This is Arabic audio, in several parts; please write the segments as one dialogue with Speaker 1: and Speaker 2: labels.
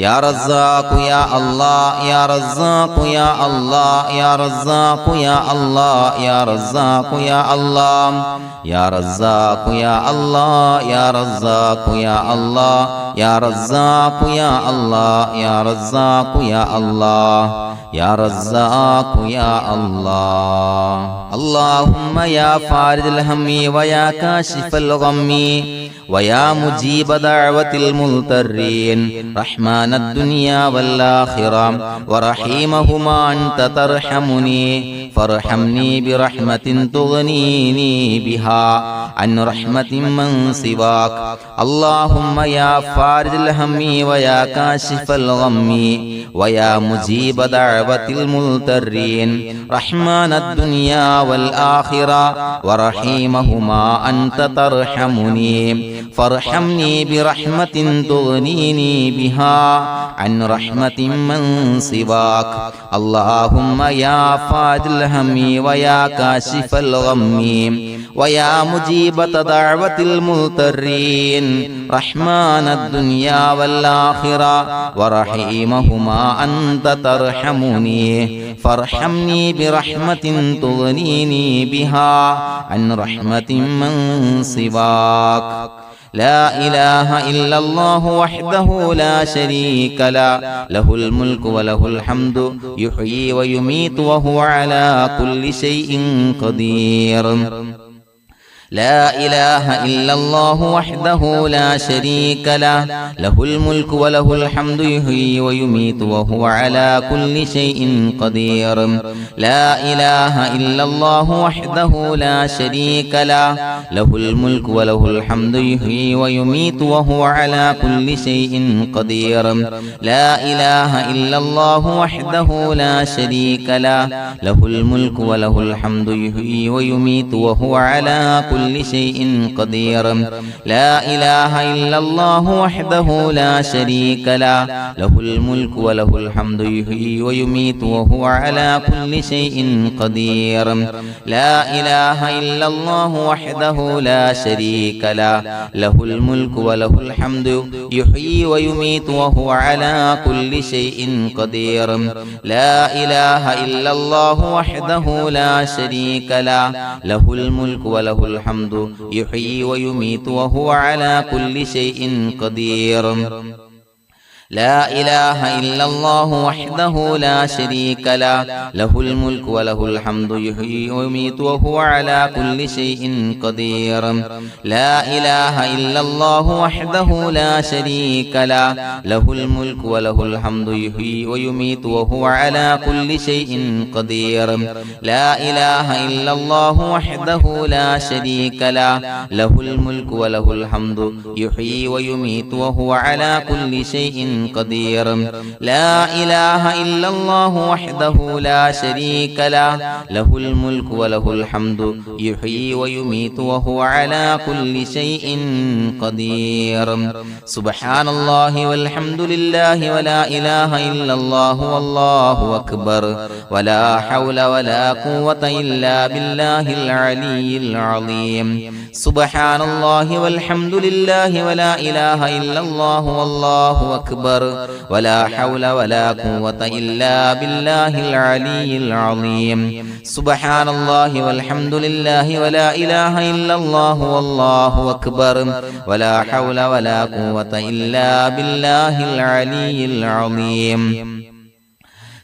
Speaker 1: يا رزاق يا الله يا رزاق يا الله يا رزاق يا الله يا رزاق يا الله يا رزاق يا الله يا رزاق يا الله يا رزاق يا الله يا رزاق يا الله يا رزاق يا الله اللهم يا فارج الهم ويا كاشف الغم ويا مجيب دعوة المضطرين رحمن الدنيا والآخرة ورحيمهما أنت ترحمني فارحمني برحمة تغنيني بها عن رحمة من سواك اللهم يا فارج الهم ويا كاشف الغم ويا مجيب دعوة المضطرين رحمن الدنيا والآخرة ورحيمهما أنت ترحمني فارحمني برحمة تغنيني بها عن رحمة من سواك اللهم يا فارج الهم ويا كاشف الغم ويا مجيب دعوة المضطرين رحمن الدنيا والآخرة ورحيمهما أنت ترحمني فارحمني برحمة تغنيني بها عن رحمة من سواك لا إله إلا الله وحده لا شريك له له الملك وله الحمد يحيي ويميت وهو على كل شيء قدير لا إله إلا الله وحده لا شريك له له الملك وله الحمد يحيي ويميت وهو على كل شيء قدير لا إله إلا الله وحده لا شريك له له الملك وله الحمد يحيي ويميت وهو على كل شيء قدير لا إله إلا الله وحده لا شريك له له الملك وله الحمد يحيي ويميت وهو على كل شيء قدير لا إله إلا الله وحده لا شريك له له الملك وله الحمد يحيي ويميت وهو على كل شيء قدير لا إله إلا الله وحده لا شريك له له الملك وله الحمد يحيي ويميت وهو على كل شيء قدير لا إله إلا الله وحده لا شريك له له الملك وله الحمد يحيي ويميت وهو على كل شيء قدير لا إله إلا الله وحده لا شريك له له الملك وله الحمد يحيي ويميت وهو على كل شيء قدير لا إله إلا الله وحده لا شريك له له الملك وله الحمد يحيي ويميت وهو على كل شيء قدير لا إله إلا الله وحده لا شريك له له الملك وله الحمد يحيي ويميت وهو على كل شيء قدير لا إله إلا الله وحده لا شريك له له الملك وله الحمد يحيي ويميت وهو على كل شيء قدير سبحان الله والحمد لله ولا إله إلا الله والله أكبر ولا حول ولا قوة إلا بالله العلي العظيم سبحان الله والحمد لله ولا إله إلا الله والله أكبر ولا حول ولا قوة إلا بالله العلي العظيم سبحان الله والحمد لله ولا إله إلا الله والله أكبر ولا حول ولا قوة إلا بالله العلي العظيم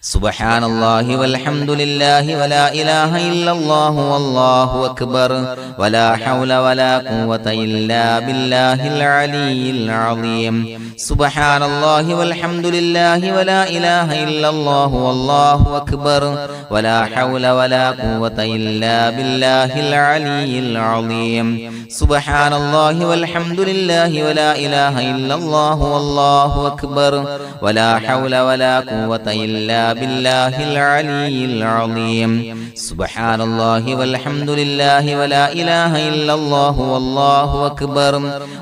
Speaker 1: سبحان الله والحمد لله ولا إله إلا الله والله أكبر ولا حول ولا قوة إلا بالله العلي العظيم سبحان الله والحمد لله ولا إله إلا الله والله أكبر ولا حول ولا قوة إلا بالله العلي العظيم سبحان الله والحمد لله ولا إله إلا الله والله أكبر ولا حول ولا قوة إلا بالله العلي العظيم سبحان الله والحمد لله ولا إله إلا الله والله أكبر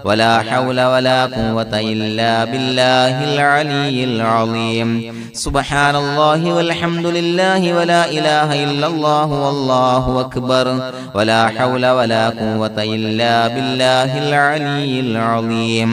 Speaker 1: ولا حول ولا قوة إلا بالله العلي العظيم سبحان الله والحمد لله ولا إله إلا الله والله أكبر ولا حول ولا قوة إلا بالله العلي العظيم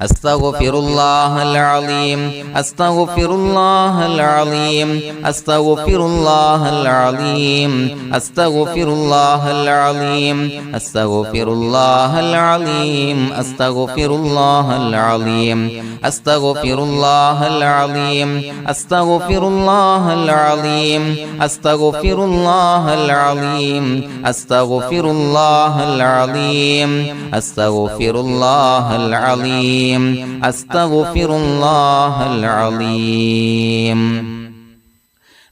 Speaker 1: أستغفر الله العظيم أستغفر الله العظيم أستغفر الله العظيم أستغفر الله العظيم أستغفر الله العظيم أستغفر الله العظيم أستغفر الله العظيم أستغفر الله العظيم أستغفر الله العظيم أستغفر الله العظيم أستغفر الله العظيم أستغفر الله العظيم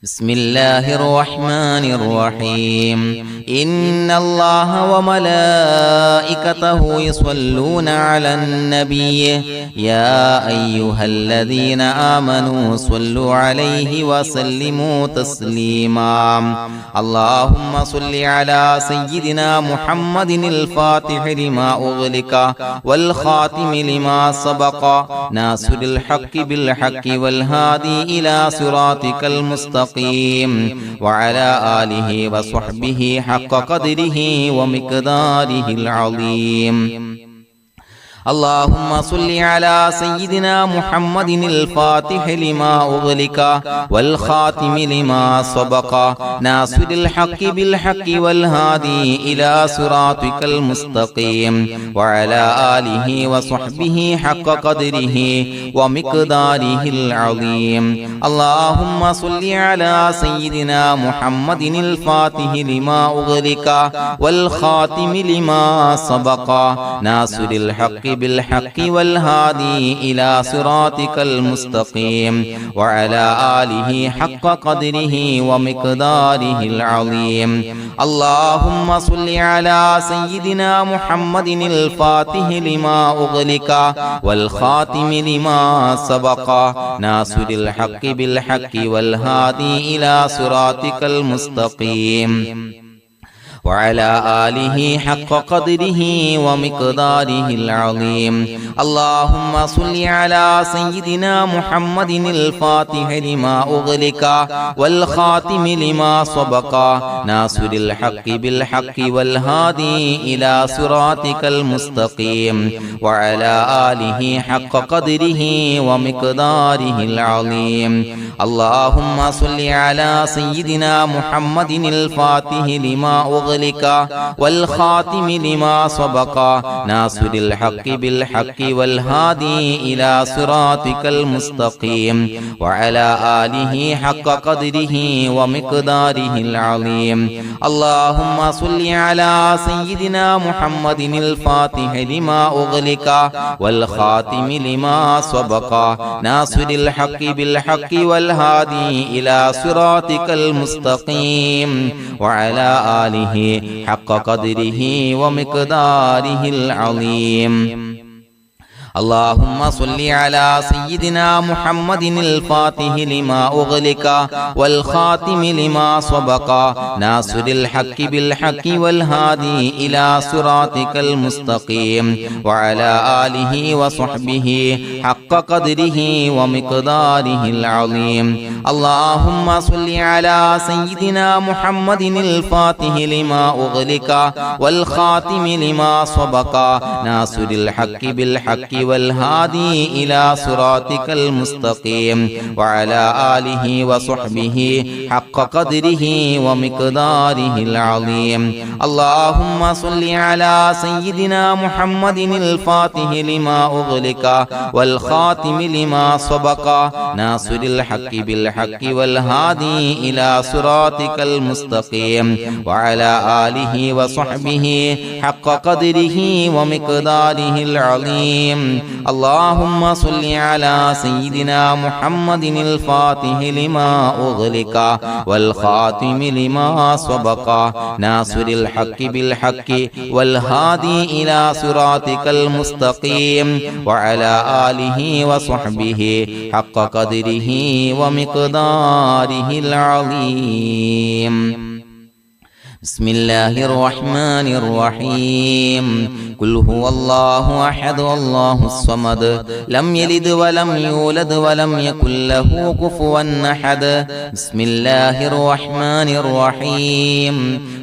Speaker 1: بسم الله الرحمن الرحيم إن الله وملائكته يصلون على النبي يا أيها الذين آمنوا صلوا عليه وسلموا تسليما اللهم صل على سيدنا محمد الفاتح لما أغلق والخاتم لما سبق ناصر الحق بالحق والهادي إلى صراطك المستقيم وعلى آله وصحبه حق قدره ومقداره العظيم اللهم صل على سيدنا محمد الفاتح لما أغلق والخاتم لما سبق ناصر الحق بالحق والهادي إلى صراطك المستقيم وعلى آله وصحبه حق قدره ومقداره العظيم اللهم صل على سيدنا محمد الفاتح لما أغلق والخاتم لما سبق ناصر الحق بالحق والهادي إلى صراطك المستقيم وعلى آله حق قدره ومقداره العظيم اللهم صل على سيدنا محمد الفاتح لما أغلق والخاتم لما سبق ناصر الحق بالحق والهادي إلى صراطك المستقيم وعلى آله حق قدره ومقداره العظيم اللهم صل على سيدنا محمد الفاتح لما أغلق والخاتم لما سبق ناصر الحق بالحق والهادي إلى صراطك المستقيم وعلى آله حق قدره ومقداره العظيم اللهم صل على سيدنا محمد الفاتح لما أغلق والخاتم لما سبق ناصر الحق بالحق والهادي إلى صراطك المستقيم وعلى آله حق قدره ومقداره العظيم اللهم صل على سيدنا محمد الفاتح لما أغلق والخاتم لما سبق ناصر الحق بالحق والهادي إلى صراطك المستقيم وعلى آله حق قدره ومقداره العظيم اللهم صل على سيدنا محمد الفاتح لما أغلق والخاتم لما سبق ناصر الحق بالحق والهادي إلى صراطك المستقيم وعلى آله وصحبه حق قدره ومقداره العظيم اللهم صل على سيدنا محمد الفاتح لما أغلق والخاتم لما سبق ناصر الحق بالحق والهادي إلى صراطك المستقيم وعلى آله وصحبه حق قدره ومقداره العظيم اللهم صل على سيدنا محمد الفاتح لما أغلق والخاتم لما سبق ناصر الحق بالحق والهادي إلى صراطك المستقيم وعلى آله وصحبه حق قدره ومقداره العظيم اللهم صل على سيدنا محمد الفاتح لما أغلق والخاتم لما سبق ناصر الحق بالحق والهادي إلى صراطك المستقيم وعلى آله وصحبه حق قدره ومقداره العظيم بسم الله الرحمن الرحيم قل هو الله أحد الله الصمد لم يلد ولم يولد ولم يكن له كفوا أحد بسم الله الرحمن الرحيم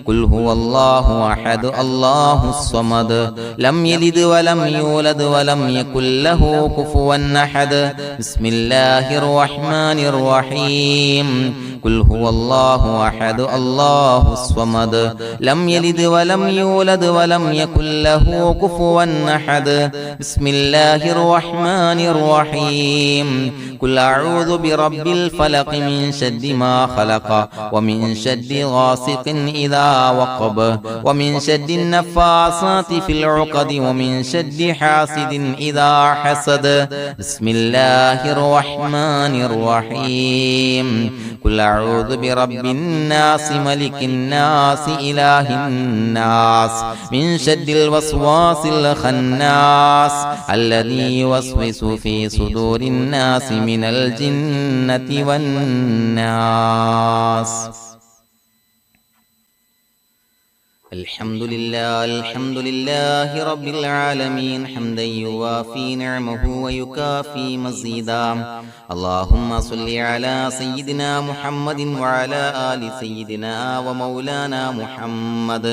Speaker 1: قل هو الله أحد الله الصمد لم يلد ولم يولد ولم يكن له كفوا أحد بسم الله الرحمن الرحيم قل هو الله أحد الله الصمد لم يلد ولم يولد ولم يكن له كفوا أحد بسم الله الرحمن الرحيم قل أعوذ برب الفلق من شر ما خلق ومن شر غاسق إذا وقب ومن شر النفاثات في العقد ومن شر حاسد إذا حسد بسم الله الرحمن الرحيم قل أعوذ برب الناس ملك الناس إله الناس من شر الوسواس الخناس الذي يوسوس في صدور الناس من الجنة والناس الحمد لله رب العالمين حمدا يوافي نعمه ويكافي مزيدا اللهم صل على سيدنا محمد وعلى آل سيدنا ومولانا محمد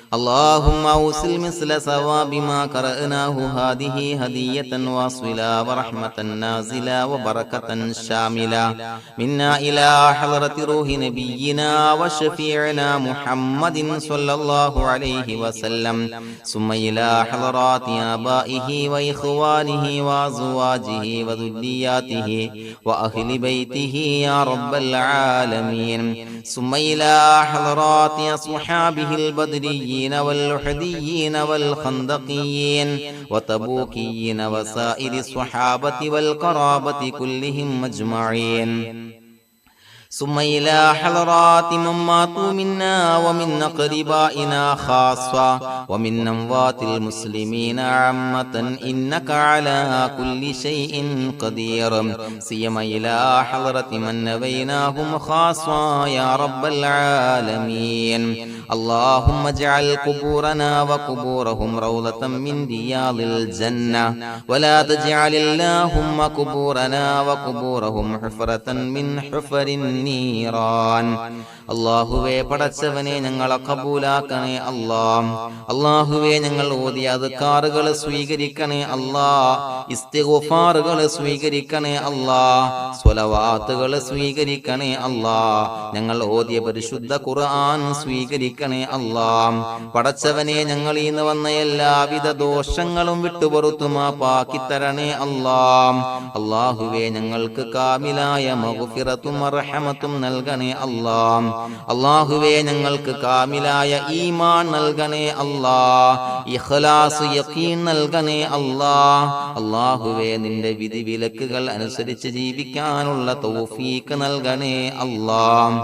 Speaker 1: اللهم أوصل مثل ثواب ما قرأناه هذه هدية واصلة ورحمة نازلة وبركة شاملة منا إلى حضرة روح نبينا وشفيعنا محمد صلى الله عليه وسلم ثم إلى حضرات آبائه وإخوانه وأزواجه وذرياته وأهل بيته يا رب العالمين ثم إلى حضرات أصحابه البدريين والأحديين والخندقيين وتبوكيين وسائر الصحابة والقرابة كلهم أجمعين ثم إلى حضرات من ماتوا منا ومن أقربائنا خاصة ومن أموات المسلمين عامة إنك على كل شيء قدير سيما إلى حضرة من نبيناهم خاصة يا رب العالمين اللهم اجعل قبورنا وقبورهم روضة من رياض الجنة ولا تجعل اللهم قبورنا وقبورهم حفرة من حفر النيران അല്ലാഹുവേ പടച്ചവനെ ഞങ്ങളെ കബൂലാക്കണേ അല്ലാഹ് അല്ലാഹുവേ ഞങ്ങൾ ഓതിയ അദ്കാറുകൾ സ്വീകരിക്കണേ അല്ലാഹ് ഇസ്തിഗ്ഫാറുകൾ സ്വീകരിക്കണേ അല്ലാഹ് സ്വലവാത്തുകൾ സ്വീകരിക്കണേ അല്ലാഹ് ഞങ്ങൾ ഓതിയ പരിശുദ്ധ ഖുർആൻ സ്വീകരിക്കണേ അല്ലാഹ് പടച്ചവനെ ഞങ്ങളിൽ നിന്ന് വന്ന എല്ലാവിധ ദോഷങ്ങളും വിട്ടുപുറത്തു മാപ്പാക്കി തരണേ അല്ലാഹ് അല്ലാഹുവേ ഞങ്ങൾക്ക് കാമിലായ മഗ്ഫിറത്തും റഹ്മത്തും നൽകണേ അല്ലാഹ് അല്ലാഹുവേ ഞങ്ങൾക്ക് കാമിലായ ഈമാൻ നൽകണേ അല്ലാഹ് ഇഖ്ലാസ് യഖീൻ നൽകണേ അല്ലാഹ് അല്ലാഹുവേ നിന്റെ വിധി വിലക്കുകൾ അനുസരിച്ച് ജീവിക്കാനുള്ള തൗഫീഖ് നൽകണേ അല്ലാഹ്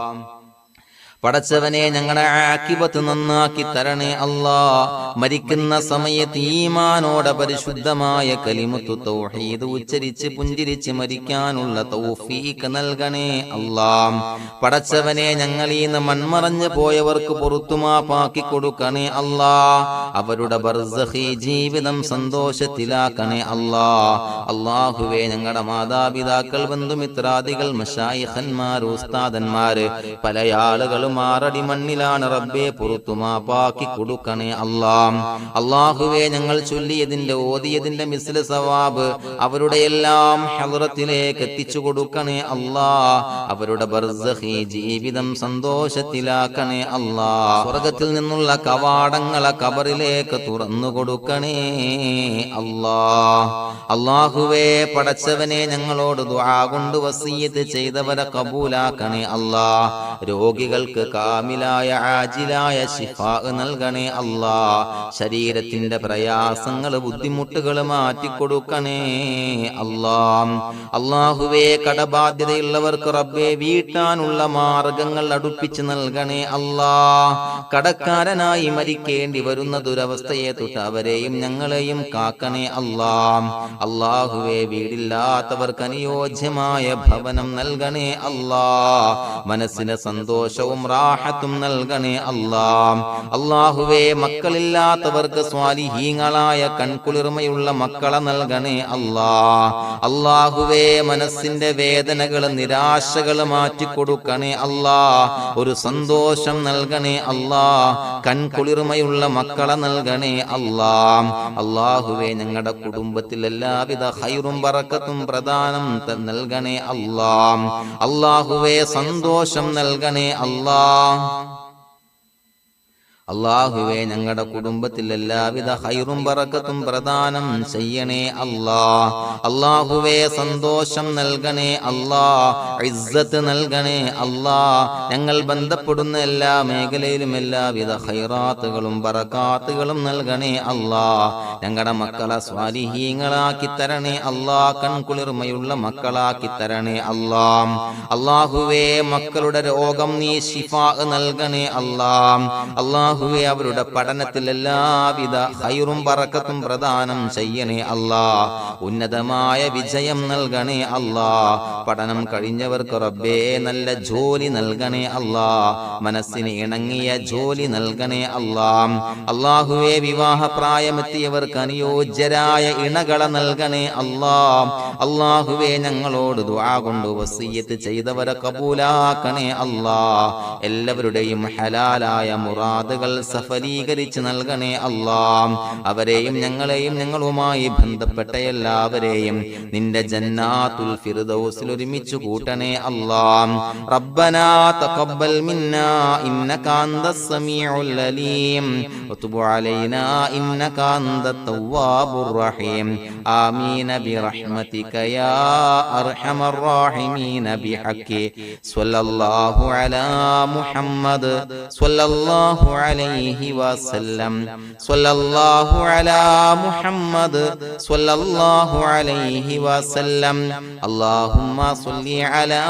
Speaker 1: പടച്ചവനെ ഞങ്ങളുടെ ആഖിബത്ത് നന്നാക്കി തരണേ അല്ലാഹ് മരിക്കുന്ന സമയത്ത് ഈമാനോടെ പരിശുദ്ധമായ കലിമത്തു തൗഹീദ് ഉച്ചരിച്ച് പുഞ്ചിരിച്ച് മരിക്കാനുള്ള തൗഫീഖ് നൽകണേ അല്ലാഹ് പടച്ചവനെ ഞങ്ങളിൽ നിന്ന് മൺമറഞ്ഞു പോയവർക്ക് പുറത്തുമാപ്പാക്കി കൊടുക്കണേ അല്ലാഹ് അവരുടെ ബർസഖി ജീവിതം സന്തോഷത്തിലാക്കണേ അല്ലാഹ് അല്ലാഹുവേ ഞങ്ങളുടെ മാതാപിതാക്കൾ ബന്ധുമിത്രാദികൾ മശായിഖന്മാർ ഉസ്താദന്മാര് പല ആളുകളും മാറടി മണ്ണിലാണ് റബ്ബേ പുറത്തുമാപ്പാക്കി കൊടുക്കണേ അല്ലാഹ് അല്ലാഹുവേ ഞങ്ങൾ ചൊല്ലിയതിന്റെ ഓതിയതിന്റെ മിസ്ല സവാബ് അവരുടെ എല്ലാം ഹളറത്തിലേക്ക് എത്തിച്ചു കൊടുക്കണേ അല്ലാഹ് അവരുടെ ബർസഖി ജീവിതം സന്തോഷത്തിലാക്കണേ അല്ലാഹ് സ്വർഗ്ഗത്തിൽ നിന്നുള്ള കവാടങ്ങളെ ഖബറിലേക്ക് തുറന്നു കൊടുക്കണേ അല്ലാഹ് അല്ലാഹുവേ പടച്ചവനെ ഞങ്ങളോട് ദുആ കൊണ്ട് വസിയത്ത് ചെയ്തവരെ കബൂലാക്കണേ അല്ലാഹ് രോഗികൾക്ക് കാമിലായ ആജിലായ ശിഫാ നൽകണേ അല്ലാഹ് ശരീരത്തിന്റെ പ്രയാസങ്ങൾ ബുദ്ധിമുട്ടുകൾ മാറ്റിക്കൊടുക്കണേ അല്ലാഹ് അല്ലാഹുവേ കടബാധ്യതയുള്ളവർക്ക് റബ്ബേ വീട്ടാനുള്ള മാർഗങ്ങൾ അടുപ്പിച്ച് നൽകണേ അല്ലാഹ് കടക്കാരനായി മരിക്കേണ്ടി വരുന്ന ദുരവസ്ഥയെ തൊട്ട് അവരെയും ഞങ്ങളെയും കാക്കണേ അല്ലാഹ് അല്ലാഹുവേ വീടില്ലാത്തവർക്ക് അനുയോജ്യമായ ഭവനം നൽകണേ അല്ലാഹ് മനസ്സിന് സന്തോഷവും റാഹത്തും നൽകണേ അല്ലാ. അല്ലാഹുവേ മക്കളില്ലാത്തവർക്ക് സ്വാലിഹീങ്ങളായ കൺകുളിർമയുള്ള മക്കളെ നൽകണേ അല്ലാ. അല്ലാഹുവേ മനസ്സിന്റെ വേദനകൾ നിരാശകൾ മാറ്റിക്കൊടുക്കണേ അല്ലാ. ഒരു സന്തോഷം നൽകണേ അല്ലാ. കൺകുളിർമയുള്ള മക്കളെ നൽകണേ അല്ലാ. അല്ലാഹുവേ ഞങ്ങളുടെ കുടുംബത്തിൽ എല്ലാവിധ ഖൈറും ബറക്കത്തും പ്രദാനം നൽകണേ അല്ലാ. അല്ലാഹുവേ സന്തോഷം നൽകണേ അല്ലാ. അല്ലാഹുവേ ഞങ്ങളുടെ കുടുംബത്തിൽ എല്ലാവിധ ഖൈറും ബറക്കത്തും പ്രദാനം ചെയ്യണേ അല്ലാ. അല്ലാഹുവേ സന്തോഷം നൽകണേ അല്ലാ. ഇസ്സത്ത് നൽകണേ അല്ലാ. ഞങ്ങൾ ബന്ധപ്പെടുന്ന എല്ലാ മേഖലയിലും എല്ലാവിധ ഖൈറാത്തുകളും ബറകാത്തുകളും നൽകണേ അല്ലാ. ഞങ്ങളുടെ മക്കളെ സ്വാലിഹീങ്ങളാക്കി തരണേ അല്ലാ. കൺകുളിർമയുള്ള മക്കളാക്കി തരണേ അല്ലാ. അല്ലാഹുവേ മക്കളുടെ രോഗം നീ ശിഫാ നൽകണേ അല്ലാ. അല്ലാഹുവേ അവരുടെ പഠനത്തിൽ എല്ലാവിധ ഖൈറും ബറക്കത്തും പ്രദാനം ചെയ്യണേ അല്ലാ. ഉന്നതമായ വിജയം നൽകണേ അല്ലാ. പഠനം കഴിഞ്ഞവർക്ക് റബ്ബേ നല്ല ജോലി നൽകണേ അല്ലാ. മനസ്സിന് ഇണങ്ങിയ ജോലി നൽകണേ അല്ലാ. അല്ലാഹുവേ വിവാഹ പ്രായമെത്തിയവർക്ക് അനുയോജ്യരായ ഇണകളെ നൽകണേ അല്ലാ. അല്ലാഹുവേ ഞങ്ങളോട് ദുആ കൊണ്ട് വസിയ്യത്ത് ചെയ്തവരെ കബൂലാക്കണേ അല്ലാ. എല്ലാവരുടെയും ഹലാലായ മുറാദുകൾ സഫലീകരിച്ച് നൽകണേ അല്ലാ. അവരെയും ഞങ്ങളെയും ഞങ്ങളുമായി ബന്ധപ്പെട്ട എല്ലാവരെയും നിന്റെ ജന്നാത്തുൽ ഫിർദൗസിൽ ഒരുമിച്ച് കൂട്ടണേ അല്ലാ. റബ്ബനാ തഖബ്ബൽ മിന്നാ ഇന്നക അന്തസ് സമീഉൽ അലീം വതുബ് അലൈനാ ഇന്നക അന്തത് തവ്വാബുർ റഹീം. ആമീൻ ബിറഹ്മതിക യാ അർഹമർ റഹീമീൻ ബിഹഖി സ്വല്ലല്ലാഹു അലാ മുഹമ്മദ് സ്വല്ലല്ലാഹു അലൈഹി വസല്ലം. സ്വല്ലല്ലാഹു അലാ മുഹമ്മദ് സ്വല്ലല്ലാഹു അലൈഹി വസല്ലം. അല്ലാഹുമ്മ സ്വല്ലി അലാ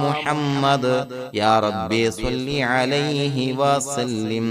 Speaker 1: മുഹമ്മദ് യാ റബ്ബി സ്വല്ലി അലൈഹി വസല്ലം.